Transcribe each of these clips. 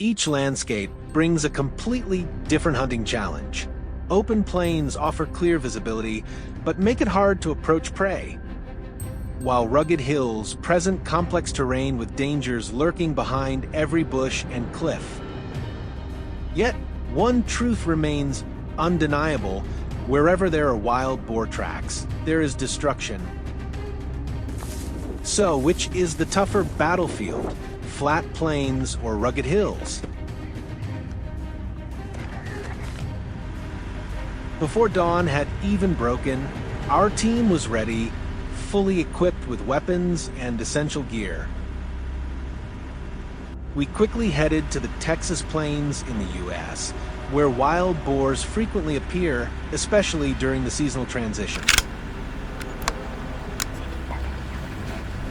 Each landscape brings a completely different hunting challenge. Open plains offer clear visibility, but make it hard to approach prey, while rugged hills present complex terrain with dangers lurking behind every bush and cliff. Yet, one truth remains undeniable: wherever there are wild boar tracks, there is destruction. So, which is the tougher battlefield, flat plains or rugged hills? Before dawn had even broken, our team was ready, fully equipped with weapons and essential gear. We quickly headed to the Texas plains in the U.S., where wild boars frequently appear, especially during the seasonal transition.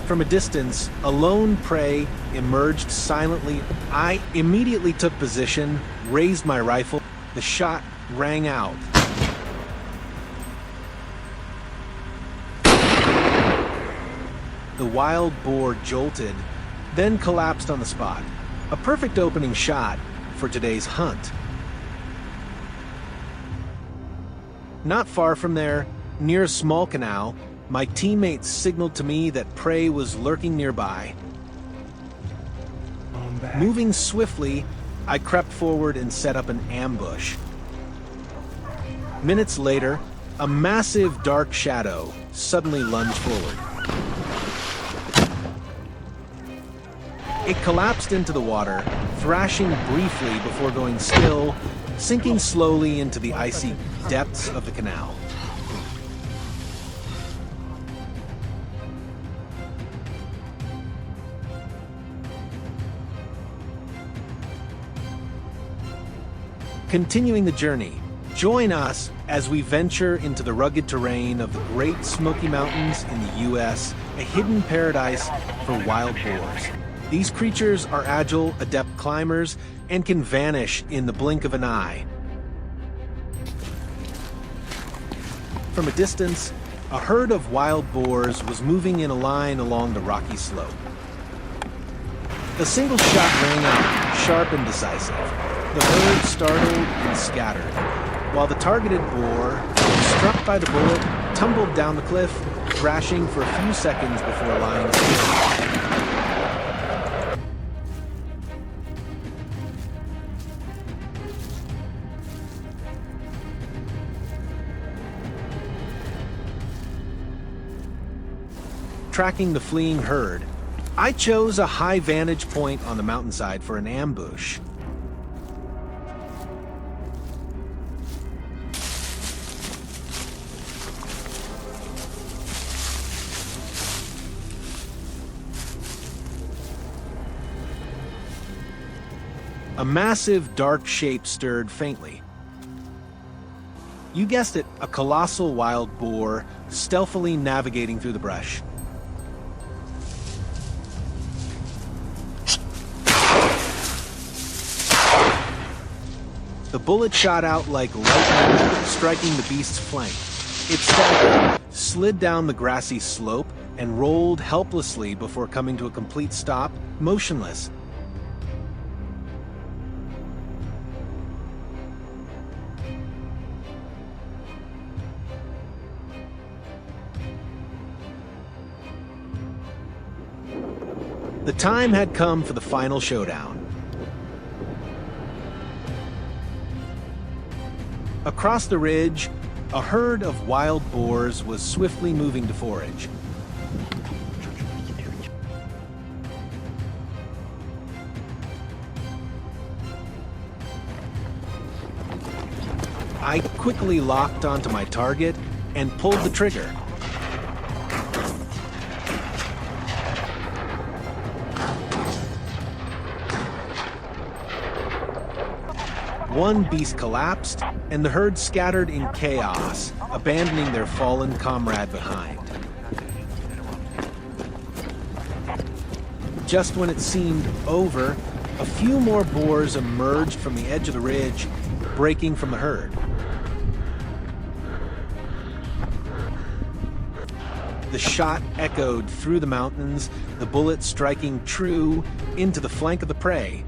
From a distance, a lone prey emerged silently. I immediately took position, raised my rifle. The shot rang out. The wild boar jolted, then collapsed on the spot. A perfect opening shot for today's hunt. Not far from there, near a small canal, my teammates signaled to me that prey was lurking nearby. Moving swiftly, I crept forward and set up an ambush. Minutes later, a massive dark shadow suddenly lunged forward. It collapsed into the water, thrashing briefly before going still, sinking slowly into the icy depths of the canal. Continuing the journey, join us as we venture into the rugged terrain of the Great Smoky Mountains in the U.S., a hidden paradise for wild boars. These creatures are agile, adept climbers and can vanish in the blink of an eye. From a distance, a herd of wild boars was moving in a line along the rocky slope. A single shot rang out, sharp and decisive. The herd startled and scattered, while the targeted boar, struck by the bullet, tumbled down the cliff, thrashing for a few seconds before lying still. Tracking the fleeing herd, I chose a high vantage point on the mountainside for an ambush. A massive dark shape stirred faintly. You guessed it, a colossal wild boar stealthily navigating through the brush. The bullet shot out like lightning, striking the beast's flank. It staggered, slid down the grassy slope, and rolled helplessly before coming to a complete stop, motionless. The time had come for the final showdown. Across the ridge, a herd of wild boars was swiftly moving to forage. I quickly locked onto my target and pulled the trigger. One beast collapsed, and the herd scattered in chaos, abandoning their fallen comrade behind. Just when it seemed over, a few more boars emerged from the edge of the ridge, breaking from the herd. The shot echoed through the mountains, the bullet striking true into the flank of the prey.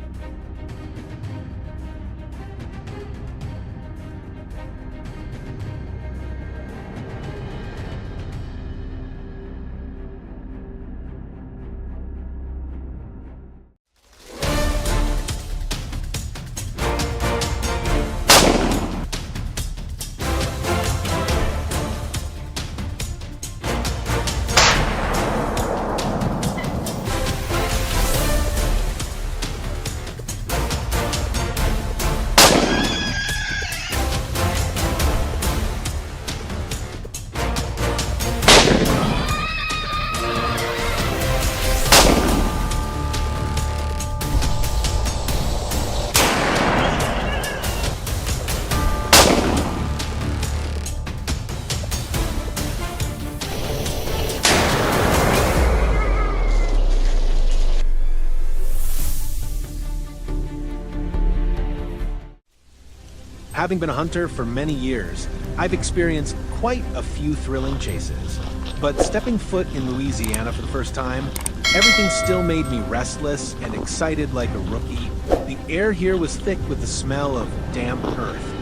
Having been a hunter for many years, I've experienced quite a few thrilling chases. But stepping foot in Louisiana for the first time, everything still made me restless and excited like a rookie. The air here was thick with the smell of damp earth,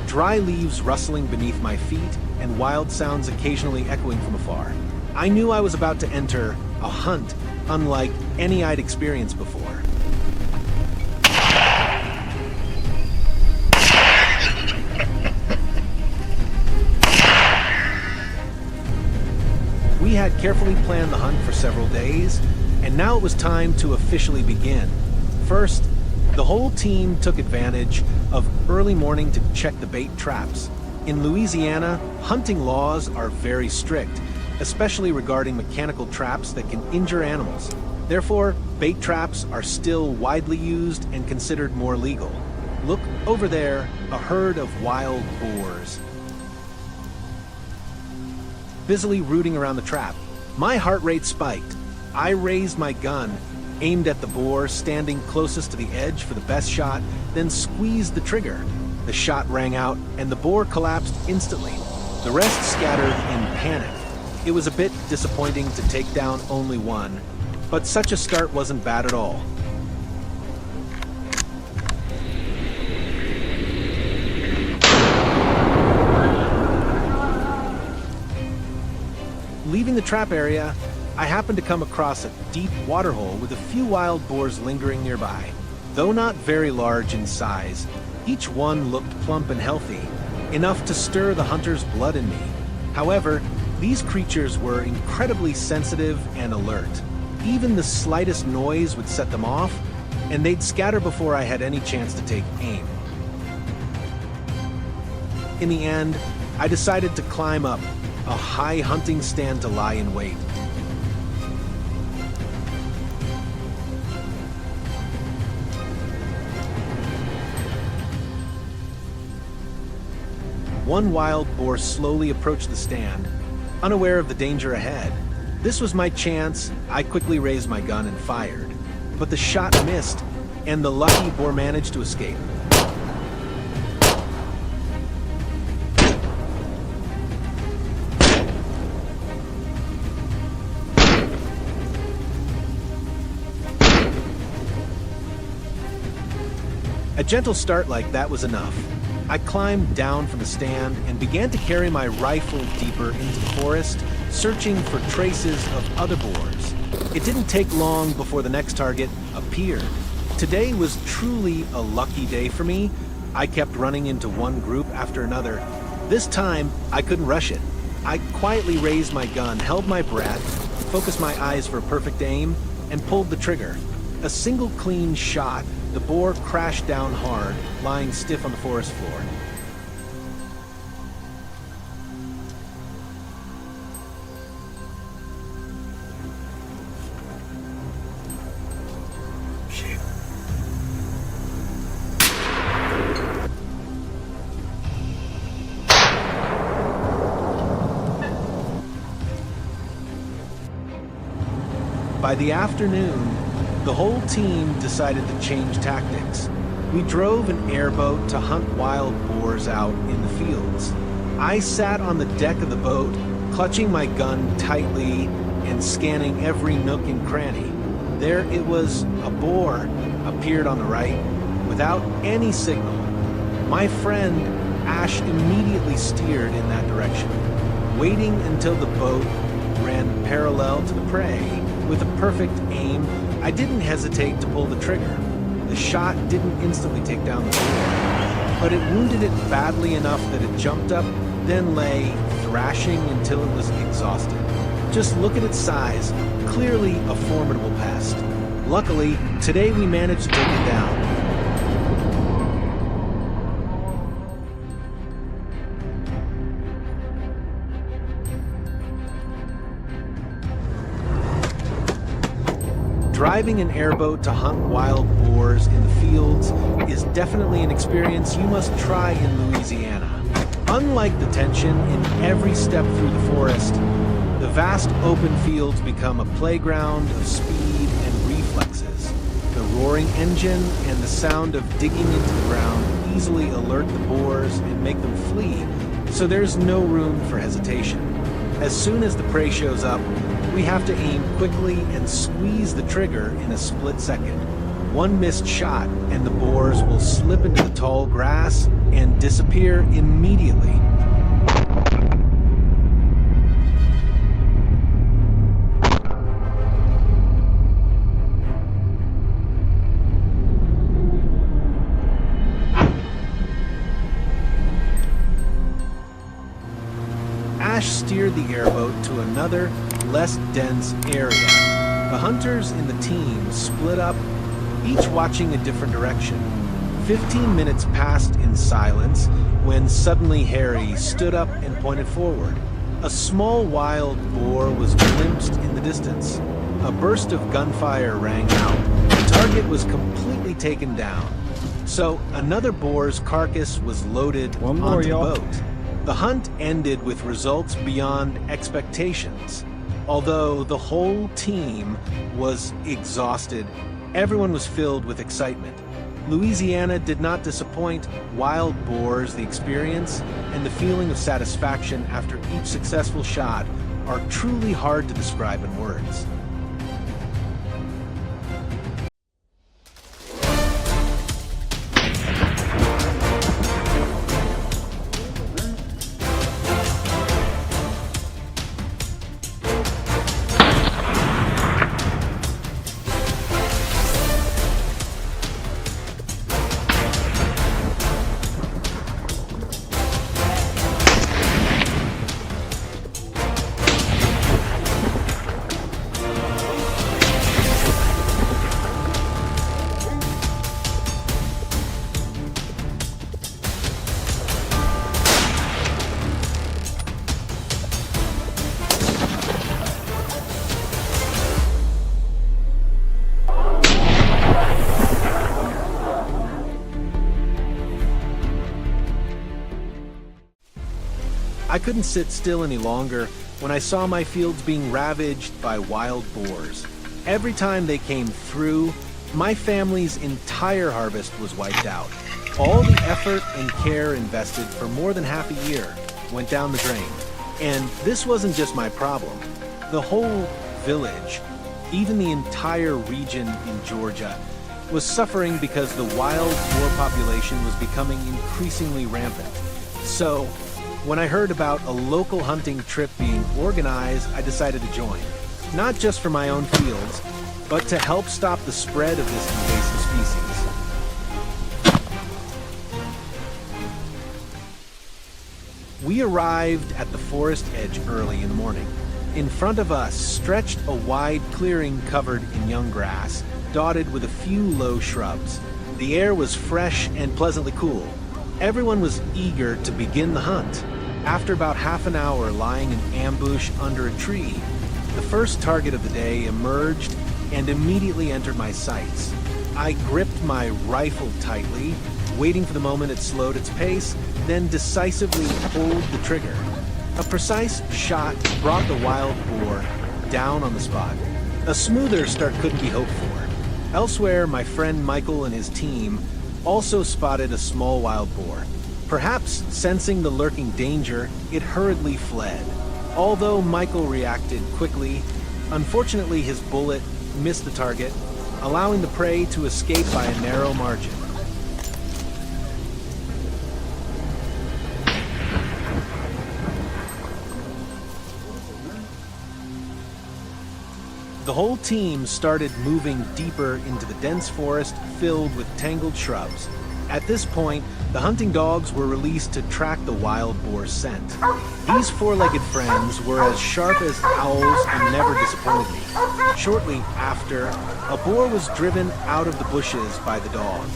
dry leaves rustling beneath my feet, and wild sounds occasionally echoing from afar. I knew I was about to enter a hunt unlike any I'd experienced before. We had carefully planned the hunt for several days, and now it was time to officially begin. First, the whole team took advantage of early morning to check the bait traps. In Louisiana, hunting laws are very strict, especially regarding mechanical traps that can injure animals. Therefore, bait traps are still widely used and considered more legal. Look over there, a herd of wild boars, busily rooting around the trap. My heart rate spiked. I raised my gun, aimed at the boar standing closest to the edge for the best shot, then squeezed the trigger. The shot rang out, and the boar collapsed instantly. The rest scattered in panic. It was a bit disappointing to take down only one, but such a start wasn't bad at all. Leaving the trap area, I happened to come across a deep waterhole with a few wild boars lingering nearby. Though not very large in size, each one looked plump and healthy, enough to stir the hunter's blood in me. However, these creatures were incredibly sensitive and alert. Even the slightest noise would set them off, and they'd scatter before I had any chance to take aim. In the end, I decided to climb up a high hunting stand to lie in wait. One wild boar slowly approached the stand, unaware of the danger ahead. This was my chance. I quickly raised my gun and fired, but the shot missed, and the lucky boar managed to escape. A gentle start like that was enough. I climbed down from the stand and began to carry my rifle deeper into the forest, searching for traces of other boars. It didn't take long before the next target appeared. Today was truly a lucky day for me. I kept running into one group after another. This time, I couldn't rush it. I quietly raised my gun, held my breath, focused my eyes for a perfect aim, and pulled the trigger. A single clean shot, the boar crashed down hard, lying stiff on the forest floor. By the afternoon, the whole team decided to change tactics. We drove an airboat to hunt wild boars out in the fields. I sat on the deck of the boat, clutching my gun tightly and scanning every nook and cranny. There it was, a boar appeared on the right, without any signal. My friend, Ash, immediately steered in that direction, waiting until the boat ran parallel to the prey. With a perfect aim, I didn't hesitate to pull the trigger. The shot didn't instantly take down the boar, but it wounded it badly enough that it jumped up, then lay thrashing until it was exhausted. Just look at its size, clearly a formidable pest. Luckily, today we managed to take it down. Driving an airboat to hunt wild boars in the fields is definitely an experience you must try in Louisiana. Unlike the tension in every step through the forest, the vast open fields become a playground of speed and reflexes. The roaring engine and the sound of digging into the ground easily alert the boars and make them flee, so there's no room for hesitation. As soon as the prey shows up, we have to aim quickly and squeeze the trigger in a split second. One missed shot and the boars will slip into the tall grass and disappear immediately. Ash steered the airboat to another, less dense area. The hunters in the team split up, each watching a different direction. 15 minutes passed in silence when suddenly Harry stood up and pointed forward. A small wild boar was glimpsed in the distance. A burst of gunfire rang out. The target was completely taken down. So another boar's carcass was loaded onto the boat. The hunt ended with results beyond expectations. Although the whole team was exhausted, everyone was filled with excitement. Louisiana did not disappoint. Wild boars, the experience, and the feeling of satisfaction after each successful shot are truly hard to describe in words. I couldn't sit still any longer when I saw my fields being ravaged by wild boars. Every time they came through, my family's entire harvest was wiped out. All the effort and care invested for more than half a year went down the drain. And this wasn't just my problem. The whole village, even the entire region in Georgia, was suffering because the wild boar population was becoming increasingly rampant. So, when I heard about a local hunting trip being organized, I decided to join. Not just for my own fields, but to help stop the spread of this invasive species. We arrived at the forest edge early in the morning. In front of us stretched a wide clearing covered in young grass, dotted with a few low shrubs. The air was fresh and pleasantly cool. Everyone was eager to begin the hunt. After about half an hour lying in ambush under a tree, the first target of the day emerged and immediately entered my sights. I gripped my rifle tightly, waiting for the moment it slowed its pace, then decisively pulled the trigger. A precise shot brought the wild boar down on the spot. A smoother start couldn't be hoped for. Elsewhere, my friend Michael and his team also spotted a small wild boar. Perhaps sensing the lurking danger, it hurriedly fled. Although Michael reacted quickly, unfortunately his bullet missed the target, allowing the prey to escape by a narrow margin. The whole team started moving deeper into the dense forest filled with tangled shrubs. At this point, the hunting dogs were released to track the wild boar's scent. These four-legged friends were as sharp as owls and never disappointed me. Shortly after, a boar was driven out of the bushes by the dogs.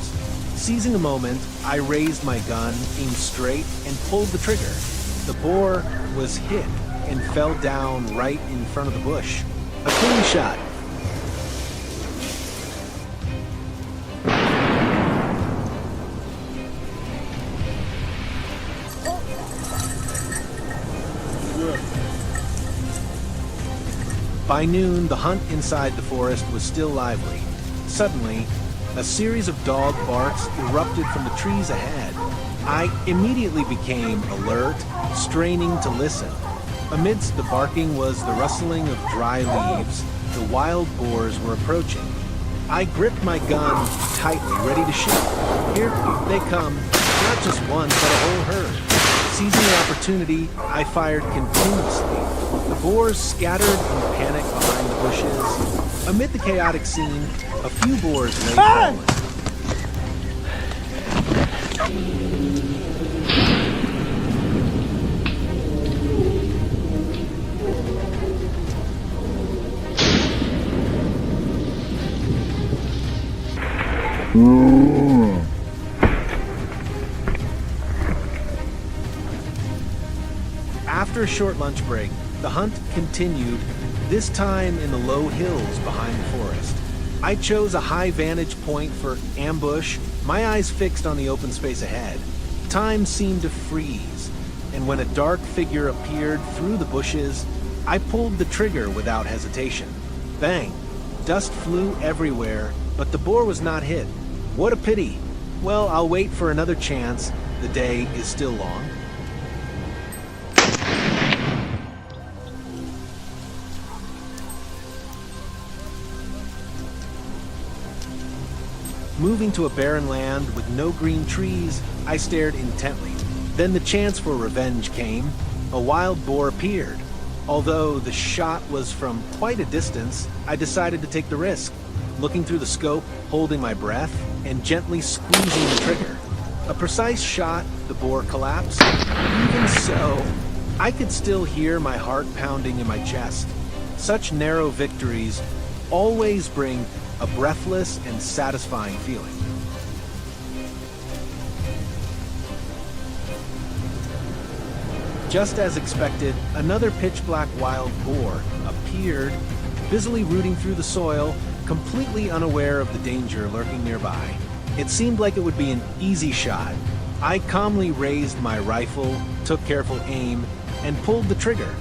Seizing a moment, I raised my gun, aimed straight, and pulled the trigger. The boar was hit and fell down right in front of the bush. A clean shot. By noon, the hunt inside the forest was still lively. Suddenly, A series of dog barks erupted from the trees ahead. I immediately became alert, straining to listen. Amidst the barking was the rustling of dry leaves. The wild boars were approaching. I gripped my gun tightly, ready to shoot. Here they come, not just one, but a whole herd. Seizing the opportunity, I fired continuously. The boars scattered in panic behind the bushes. Amid the chaotic scene, a few boars lay fallen. After a short lunch break, the hunt continued, this time in the low hills behind the forest. I chose a high vantage point for ambush, my eyes fixed on the open space ahead. Time seemed to freeze, and when a dark figure appeared through the bushes, I pulled the trigger without hesitation. Bang! Dust flew everywhere, but the boar was not hit. What a pity. Well, I'll wait for another chance. The day is still long. Moving to a barren land with no green trees, I stared intently. Then the chance for revenge came. A wild boar appeared. Although the shot was from quite a distance, I decided to take the risk. Looking through the scope, holding my breath, and gently squeezing the trigger. A precise shot, the boar collapsed. Even so, I could still hear my heart pounding in my chest. Such narrow victories always bring a breathless and satisfying feeling. Just as expected, another pitch-black wild boar appeared, busily rooting through the soil, completely unaware of the danger lurking nearby. It seemed like it would be an easy shot. I calmly raised my rifle, took careful aim, and pulled the trigger.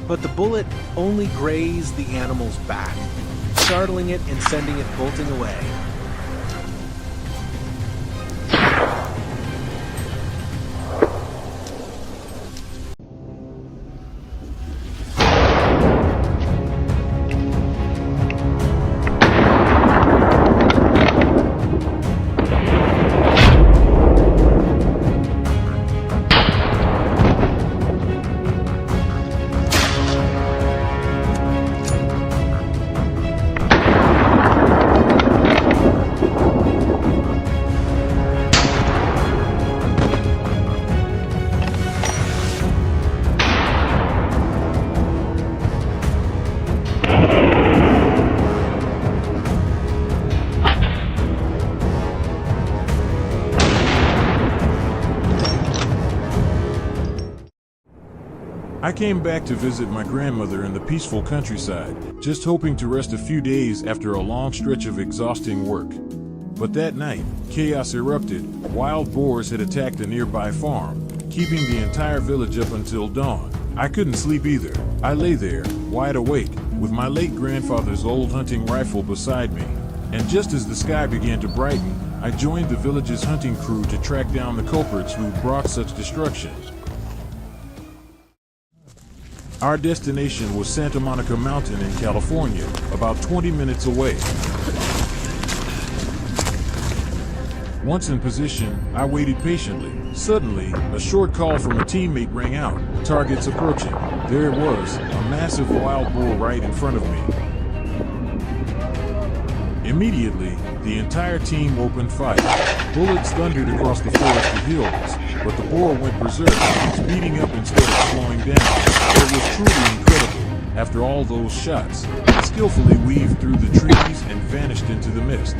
But the bullet only grazed the animal's back, startling it and sending it bolting away. I came back to visit my grandmother in the peaceful countryside, just hoping to rest a few days after a long stretch of exhausting work. But that night, chaos erupted. Wild boars had attacked a nearby farm, keeping the entire village up until dawn. I couldn't sleep either. I lay there, wide awake, with my late grandfather's old hunting rifle beside me. And just as the sky began to brighten, I joined the village's hunting crew to track down the culprits who brought such destruction. Our destination was Santa Monica Mountain in California, about 20 minutes away. Once in position, I waited patiently. Suddenly, a short call from a teammate rang out. Targets approaching. There it was, a massive wild boar right in front of me. Immediately, the entire team opened fire. Bullets thundered across the forested hills, but the boar went berserk, speeding up instead of slowing down. It was truly incredible. After all those shots, it skillfully weaved through the trees and vanished into the mist.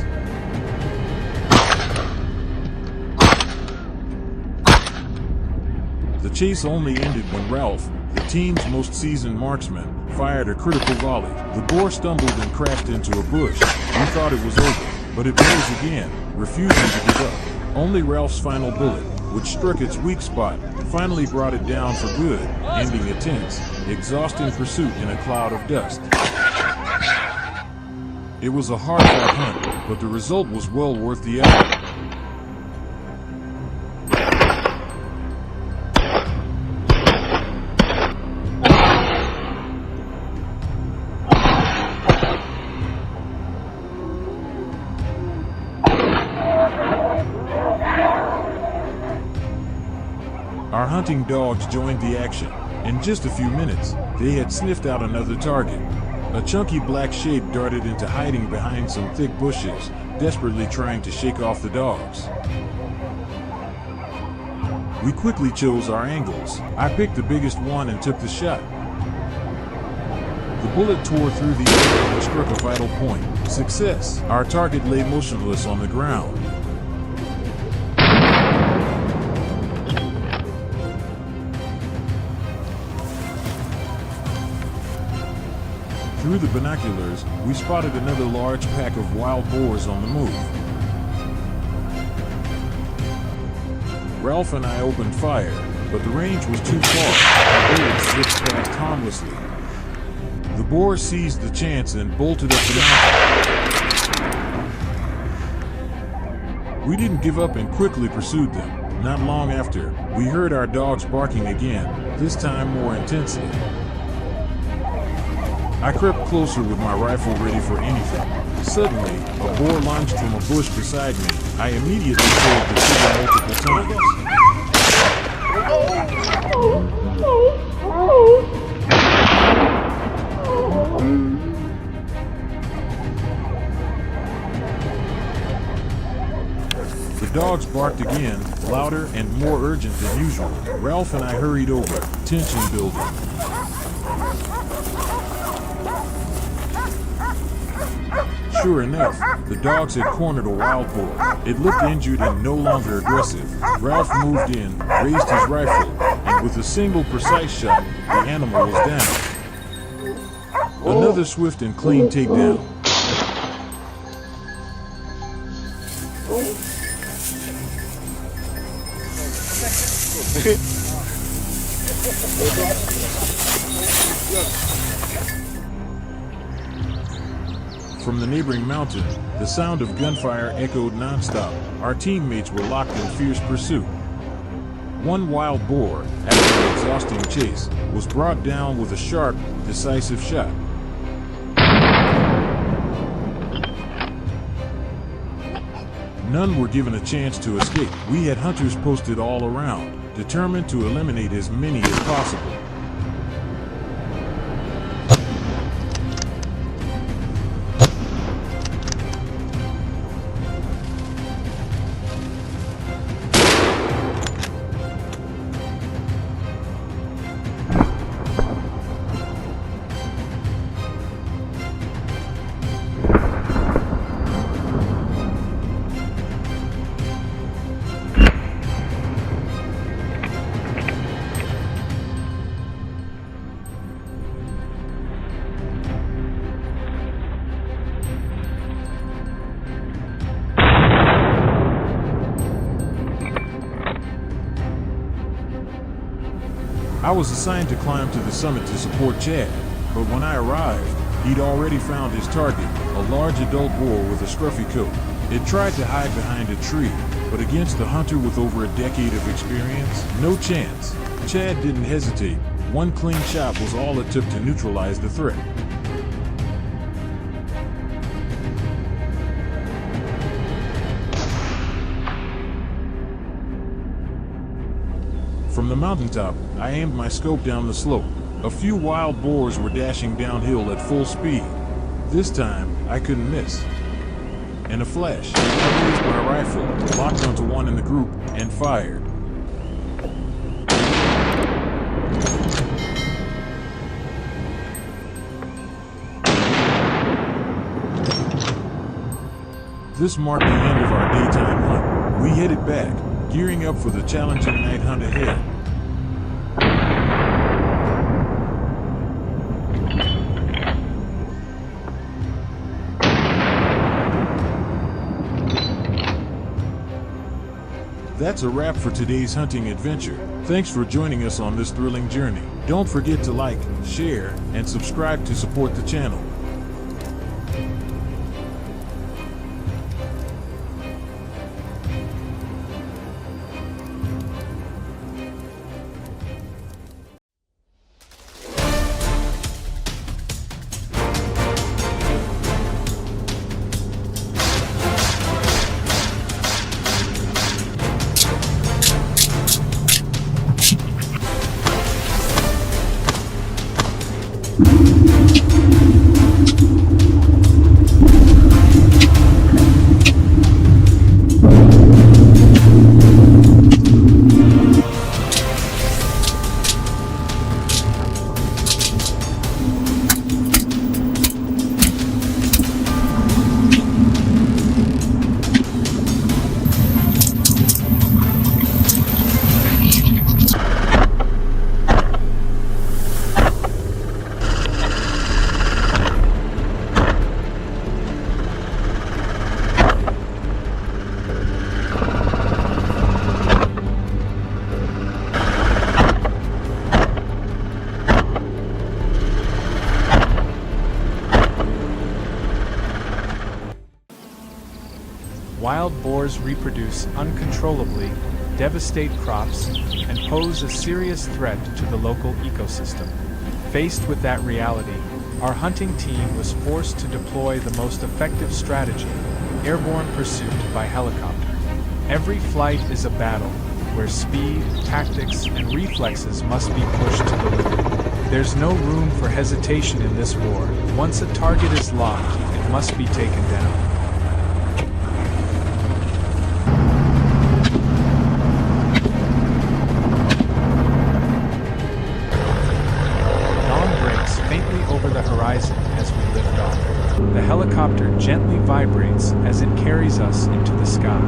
The chase only ended when Ralph, the team's most seasoned marksman, fired a critical volley. The boar stumbled and crashed into a bush. We thought it was over, but it rose again, refusing to give up. Only Ralph's final bullet, which struck its weak spot, finally brought it down for good, ending a tense, exhausting pursuit in a cloud of dust. It was a hard-fought hunt, but the result was well worth the effort. Our hunting dogs joined the action. In just a few minutes, they had sniffed out another target. A chunky black shape darted into hiding behind some thick bushes, desperately trying to shake off the dogs. We quickly chose our angles. I picked the biggest one and took the shot. The bullet tore through the air and struck a vital point. Success! Our target lay motionless on the ground. Through the binoculars, we spotted another large pack of wild boars on the move. Ralph and I opened fire, but the range was too far. Our bullets zipped past harmlessly. The boar seized the chance and bolted up the mountain. We didn't give up and quickly pursued them. Not long after, we heard our dogs barking again, this time more intensely. I crept closer with my rifle ready for anything. Suddenly, a boar lunged from a bush beside me. I immediately pulled the trigger multiple times. The dogs barked again, louder and more urgent than usual. Ralph and I hurried over, tension building. Sure enough, the dogs had cornered a wild boar. It looked injured and no longer aggressive. Ralph moved in, raised his rifle, and with a single precise shot, the animal was down. Another swift and clean takedown. From the neighboring mountain, the sound of gunfire echoed nonstop. Our teammates were locked in fierce pursuit. One wild boar, after an exhausting chase, was brought down with a sharp, decisive shot. None were given a chance to escape. We had hunters posted all around, determined to eliminate as many as possible. I was assigned to climb to the summit to support Chad, but when I arrived, he'd already found his target, a large adult boar with a scruffy coat. It tried to hide behind a tree, but against the hunter with over a decade of experience, no chance. Chad didn't hesitate. One clean shot was all it took to neutralize the threat. From the mountaintop, I aimed my scope down the slope. A few wild boars were dashing downhill at full speed. This time, I couldn't miss. In a flash, I raised my rifle, locked onto one in the group, and fired. This marked the end of our daytime hunt. We headed back, gearing up for the challenging night hunt ahead. That's a wrap for today's hunting adventure. Thanks for joining us on this thrilling journey. Don't forget to like, share, and subscribe to support the channel. wild boars reproduce uncontrollably, devastate crops, and pose a serious threat to the local ecosystem. Faced with that reality, our hunting team was forced to deploy the most effective strategy: airborne pursuit by helicopter. Every flight is a battle, where speed, tactics, and reflexes must be pushed to the limit. There's no room for hesitation in this war. Once a target is locked, it must be taken down. As we lift off, the helicopter gently vibrates as it carries us into the sky.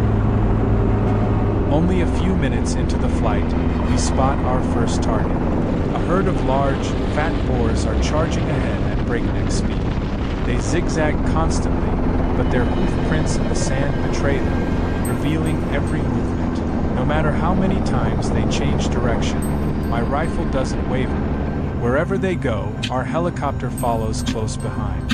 Only a few minutes into the flight, we spot our first target. A herd of large, fat boars are charging ahead at breakneck speed. They zigzag constantly, but their hoof prints in the sand betray them, revealing every movement. No matter how many times they change direction, my rifle doesn't waver. Wherever they go, our helicopter follows close behind.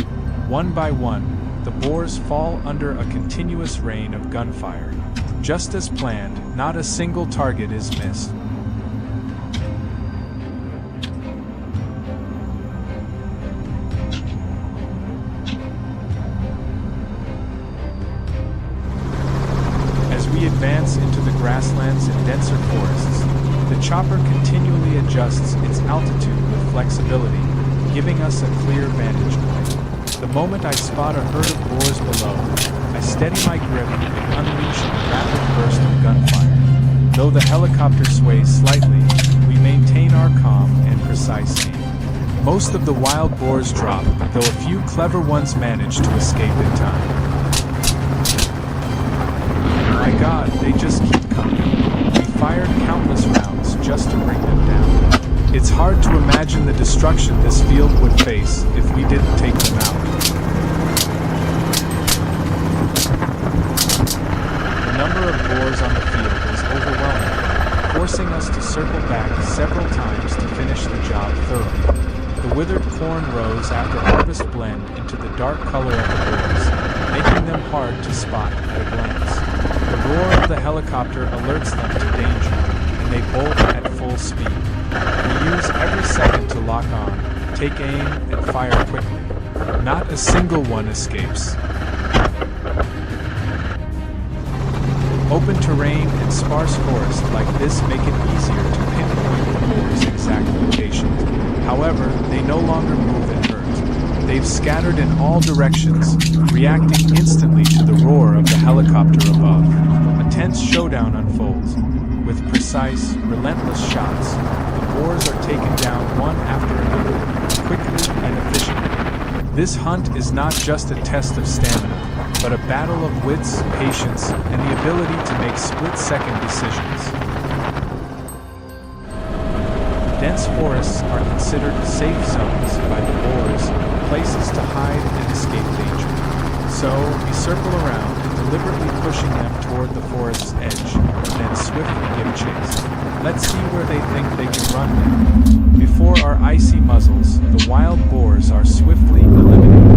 One by one, the boars fall under a continuous rain of gunfire. Just as planned, not a single target is missed. As we advance into the grasslands and denser forests, the chopper continually adjusts its altitude with flexibility, giving us a clear vantage point. The moment I spot a herd of boars below, I steady my grip and unleash a rapid burst of gunfire. Though the helicopter sways slightly, we maintain our calm and precise aim. Most of the wild boars drop, though a few clever ones manage to escape in time. My God, they just keep coming. We fired countless rounds just to bring them down. It's hard to imagine the destruction this field would face if we didn't take them out. The number of boars on the field is overwhelming, forcing us to circle back several times to finish the job thoroughly. The withered corn rows after harvest blend into the dark color of the boars, making them hard to spot at a glance. The roar of the helicopter alerts them to danger, and they bolt at full speed. We use every second to lock on, take aim, and fire quickly. Not a single one escapes. Open terrain and sparse forest like this make it easier to pinpoint the boar's exact location. However, they no longer move in herds. They've scattered in all directions, reacting instantly to the roar of the helicopter above. A tense showdown unfolds. With precise, relentless shots, the boars are taken down one after another, quickly and efficiently. This hunt is not just a test of stamina, but a battle of wits, patience, and the ability to make split-second decisions. Dense forests are considered safe zones by the boars, places to hide and escape danger. So, we circle around, deliberately pushing them toward the forest's edge, then swiftly give chase. Let's see where they think they can run now. Before our icy muzzles, the wild boars are swiftly eliminated.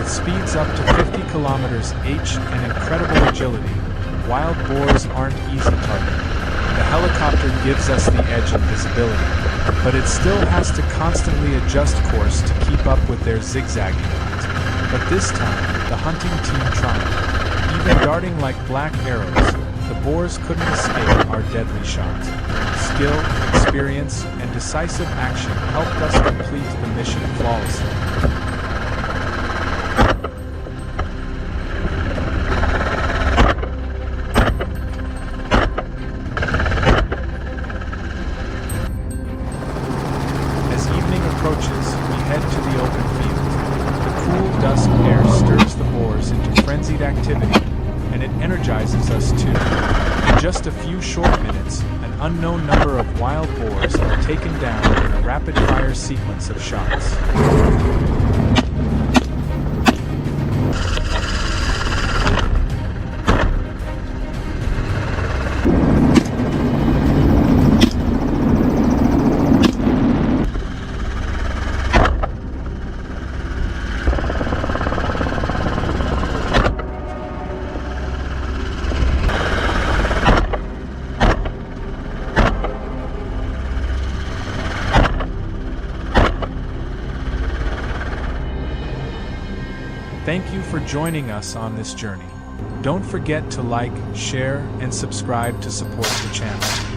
Speeds up to 50 kilometers h and incredible agility, wild boars aren't easy target. The helicopter gives us the edge in visibility, but it still has to constantly adjust course to keep up with their zigzagging route. But this time, the hunting team triumphed. Even darting like black arrows, the boars couldn't escape our deadly shots. Skill, experience, and decisive action helped us complete the mission flawlessly. We head to the open field. The cool dusk air stirs the boars into frenzied activity, and it energizes us too. In just a few short minutes, an unknown number of wild boars are taken down in a rapid-fire sequence of shots. Thank you for joining us on this journey. Don't forget to like, share, and subscribe to support the channel.